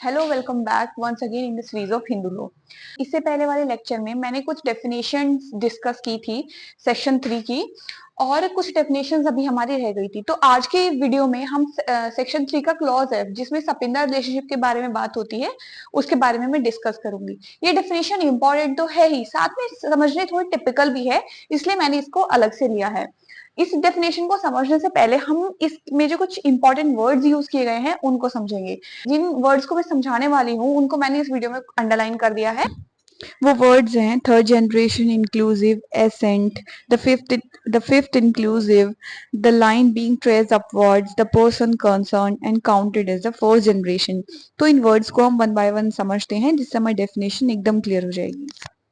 Hello, welcome back once again in the series of Hindu law. इससे पहले वाले lecture में मैंने कुछ डेफिनेशंस डिस्कस की थी सेक्शन 3 की, और कुछ डेफिनेशंस अभी हमारी रह गई थी। तो आज के वीडियो में हम सेक्शन 3 का क्लॉज है जिसमें सपिंदर रिलेशनशिप के बारे में बात होती है, उसके बारे में मैं डिस्कस करूंगी। ये डेफिनेशन इंपॉर्टेंट तो है ही, साथ में समझने थोड़ी टिपिकल भी है, इसलिए मैंने इसको अलग से लिया है। इस डेफिनेशन को समझने से पहले हम इसमें जो कुछ इंपॉर्टेंट वर्ड्स यूज किए गए हैं उनको समझेंगे। जिन वर्ड्स को मैं समझाने वाली हूँ उनको मैंने इस वीडियो में अंडरलाइन कर दिया है। वो वर्ड्स हैं third generation inclusive, ascent, the fifth inclusive, the line being traced upwards, the person concern and counted as the fourth generation. तो इन वर्ड्स को हम वन बाय वन समझते हैं जिससे हमारी डेफिनेशन एकदम क्लियर हो जाएगी।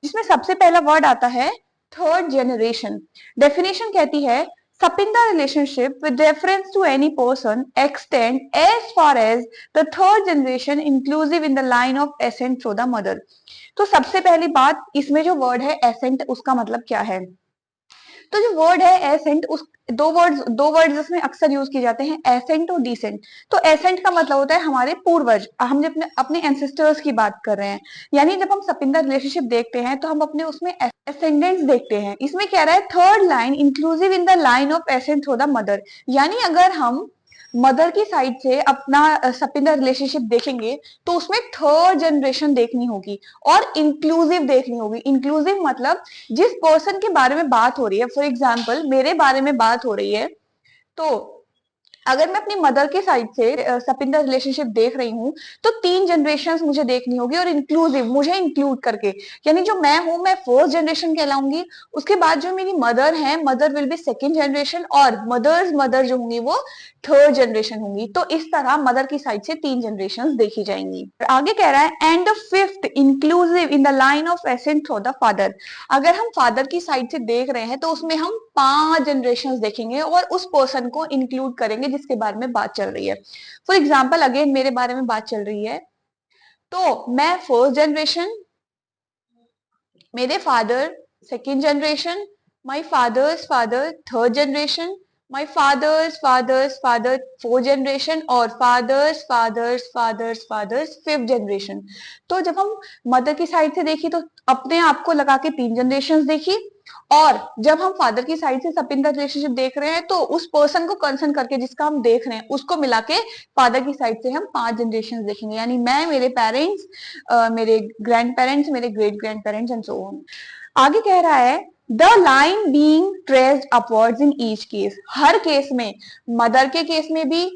जिसमें सबसे पहला वर्ड आता है थर्ड जनरेशन। डेफिनेशन कहती है Sapinda relationship with reference to any person extend as far as the third generation inclusive in the line of ascent through the mother। तो सबसे पहली बात, इसमें जो वर्ड है एसेंट, उसका मतलब क्या है? तो जो वर्ड है एसेंट, उस दो वर्ड्स इसमें अक्सर यूज किए जाते हैं, एसेंट और डिसेंट। तो एसेंट का मतलब होता है हमारे पूर्वज, हम जब अपने एंसेस्टर्स की बात कर रहे हैं, यानी जब हम सपिंदर रिलेशनशिप देखते हैं तो हम अपने उसमें एसेंडेंट्स देखते हैं। इसमें कह रहा है third line inclusive in the line of accent through the mother, यानी अगर हम मदर की साइड से अपना सपिंदर रिलेशनशिप देखेंगे तो उसमें थर्ड जनरेशन देखनी होगी और इंक्लूसिव देखनी होगी। इंक्लूसिव मतलब जिस पर्सन के बारे में बात हो रही है, फॉर एग्जाम्पल मेरे बारे में बात हो रही है, तो अगर मैं अपनी मदर के साइड से सपिंदर रिलेशनशिप देख रही हूँ तो 3 जनरेशन मुझे देखनी होगी, और इंक्लूसिव मुझे इंक्लूड करके, यानी जो मैं हूं मैं फर्स्ट जनरेशन कहलाऊंगी। उसके बाद जो मेरी मदर है, mother will be second generation, और मदर्स मदर जो होंगी वो थर्ड जनरेशन होंगी। तो इस तरह मदर की साइड से 3 जनरेशन देखी जाएंगी। आगे कह रहा है and the fifth inclusive in the line of accent through the father. अगर हम फादर की साइड से देख रहे हैं तो उसमें हम 5 जनरेशन देखेंगे और उस पर्सन को इंक्लूड करेंगे जिसके बारे में बात चल रही है। फॉर एग्जाम्पल अगेन मेरे बारे में बात चल रही है, तो मैं फर्स्ट जनरेशन, मेरे father second generation, my father's father third generation, my father's father's father fourth generation, और father's father's father's father's fifth generation. तो जब हम मदर की साइड से देखी तो अपने आप को लगा के 3 जनरेशन देखी, और जब हम फादर की साइड से सपिंदर रिलेशनशिप देख रहे हैं तो उस पर्सन को कंसर्न करके जिसका हम देख रहे हैं उसको मिला के फादर की साइड से हम 5 जनरेशन देखेंगे, यानी मैं, मेरे पेरेंट्स, मेरे ग्रैंड पेरेंट्स, मेरे great grand parents and so on. आगे कह रहा है the line being traced upwards in each case. Her case में, मदर के केस में भी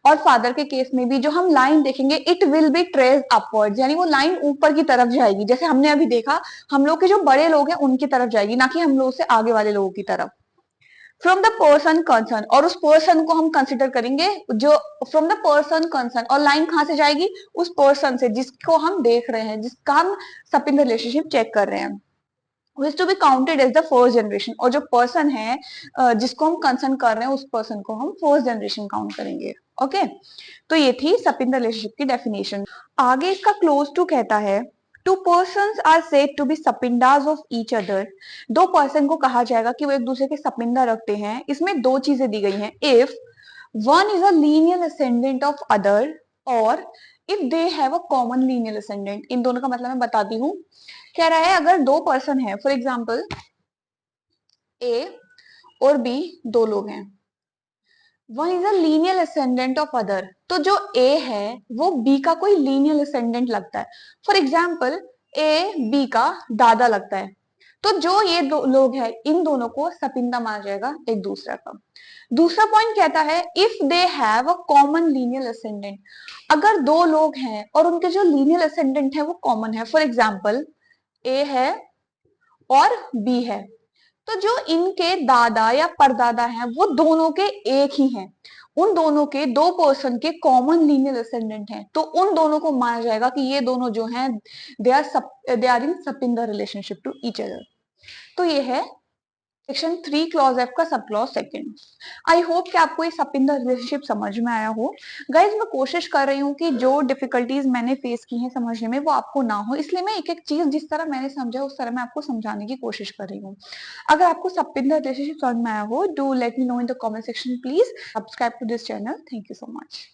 और फादर के केस में भी, जो हम लाइन देखेंगे it will be traced upwards, यानी वो लाइन ऊपर की तरफ जाएगी। जैसे हमने अभी देखा, हम लोग के जो बड़े लोग हैं उनकी तरफ जाएगी, ना कि हम लोग से आगे वाले लोगों की तरफ। फ्रॉम द पर्सन कंसर्न, और उस पर्सन को हम कंसिडर करेंगे जो फ्रॉम द पर्सन कंसर्न, और लाइन कहां से जाएगी? उस पर्सन से जिसको हम देख रहे हैं, जिसका हम सपिंग रिलेशनशिप चेक कर रहे हैं, which to be counted as the first generation. और जो पर्सन है जिसको हम कंसर्न कर रहे हैं उस पर्सन को हम फर्स्ट जनरेशन काउंट करेंगे। ओके, तो ये थी सपिंग रिलेशनशिप की डेफिनेशन। आगे इसका क्लोज टू कहता है two persons are said to be sapindas of each other. दो पर्सन को कहा जाएगा कि वो एक दूसरे के सपिंदा रखते हैं। इसमें 2 चीजें दी गई हैं, if one is a lineal ascendant of other, और if they have a common lineal ascendant. इन दोनों का मतलब मैं बताती हूँ। कह रहा है अगर 2 पर्सन है, फॉर एग्जाम्पल ए और बी, 2 लोग हैं, one is a lineal ascendant of other, तो जो ए है वो बी का कोई लीनियर असेंडेंट लगता है। फॉर एग्जाम्पल ए बी का दादा लगता है, तो जो ये 2 लोग हैं इन दोनों को सपिंदा माना जाएगा एक दूसरे का। दूसरा पॉइंट कहता है if they have a common lineal ascendant. अगर 2 लोग हैं और उनके जो लीनियर असेंडेंट है वो कॉमन है, फॉर एग्जाम्पल ए है और बी है, तो जो इनके दादा या परदादा हैं वो दोनों के एक ही हैं, उन दोनों के 2 पर्सन के कॉमन लीनियर असेंडेंट हैं, तो उन दोनों को माना जाएगा कि ये दोनों जो हैं they are in sapinda relationship to each other. तो ये है सेक्शन 3 क्लॉज एफ का sub clause second. I hope कि आपको ये सपिंदर रिलेशनशिप समझ में आया हो। गाइज मैं कोशिश कर रही हूँ कि जो डिफिकल्टीज मैंने फेस की हैं समझने में वो आपको ना हो, इसलिए मैं एक एक चीज जिस तरह मैंने समझा उस तरह मैं आपको समझाने की कोशिश कर रही हूँ। अगर आपको सपिंदर रिलेशनशिप समझ में आया हो, do let me know in the comment section please. Subscribe to this channel. Thank you so much.